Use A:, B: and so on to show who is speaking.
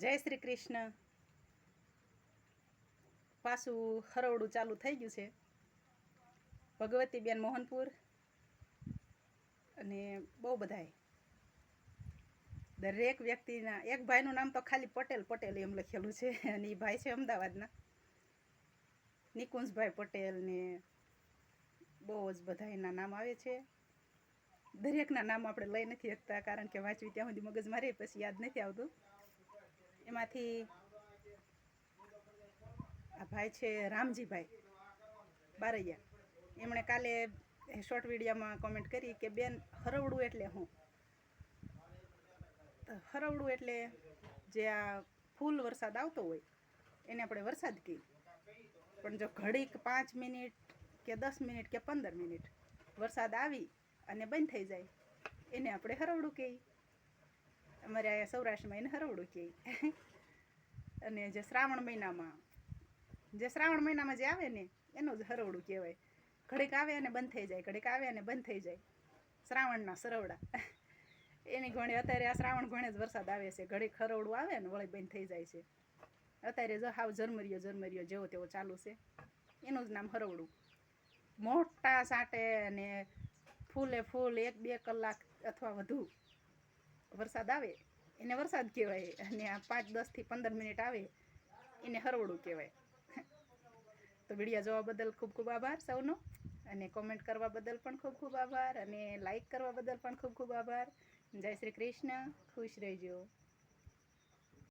A: જય શ્રી કૃષ્ણ. પાછું હરવડું ચાલુ થઈ ગયું છે. ભગવતીબેન મોહનપુર અને બહુ બધાય દરેક વ્યક્તિના એક ભાઈનું નામ તો ખાલી પટેલ પટેલ એમ લખેલું છે અને એ ભાઈ છે અમદાવાદના નિકુંજભાઈ પટેલ ને બહુ જ બધા એના નામ આવે છે. દરેકના નામ આપણે લઈ નથી શકતા કારણ કે વાંચવી ત્યાં સુધી મગજ મારે પછી યાદ નથી આવતું. એમાંથી આ ભાઈ છે રામજીભાઈ બારૈયા. એમણે કાલે શોર્ટ વિડીયોમાં કોમેન્ટ કરી કે બેન હરવડું એટલે હું. હરવડું એટલે જે આ ફૂલ વરસાદ આવતો હોય એને આપણે વરસાદ કહીએ. પણ જો ઘડીક 5 મિનિટ કે 10 મિનિટ કે 15 મિનિટ વરસાદ આવી અને બંધ થઈ જાય એને આપણે હરવડું કહીએ. અમારે આ સૌરાષ્ટ્રમાં એને હરવડું કહીએ. અને જે શ્રાવણ મહિનામાં જે આવે ને એનું જ હરવડું કહેવાય. ઘડીક આવે અને બંધ થઈ જાય, ઘડીક આવે અને બંધ થઈ જાય. શ્રાવણના સરવડા એની ઘોણે અત્યારે આ શ્રાવણ ઘોણે જ વરસાદ આવે છે. ઘડીક હરવડું આવે ને વળી બંધ થઈ જાય છે. અત્યારે જો હાવ ઝરમરિયો જેવો તેવો ચાલુ છે. એનું જ નામ હરવડું. મોટા સાંટે અને ફૂલે ફૂલ 1-2 કલાક અથવા વધુ વરસાદ આવે એને વરસાદ કહેવાય. અને આ 5-10 થી 15 મિનિટ આવે એને હરવડું કહેવાય. તો વિડીયો જોવા બદલ ખૂબ ખૂબ આભાર સૌનો. અને કોમેન્ટ કરવા બદલ પણ ખૂબ ખૂબ આભાર. અને લાઈક કરવા બદલ પણ ખૂબ ખૂબ આભાર. જય શ્રી કૃષ્ણ. ખુશ રહેજો.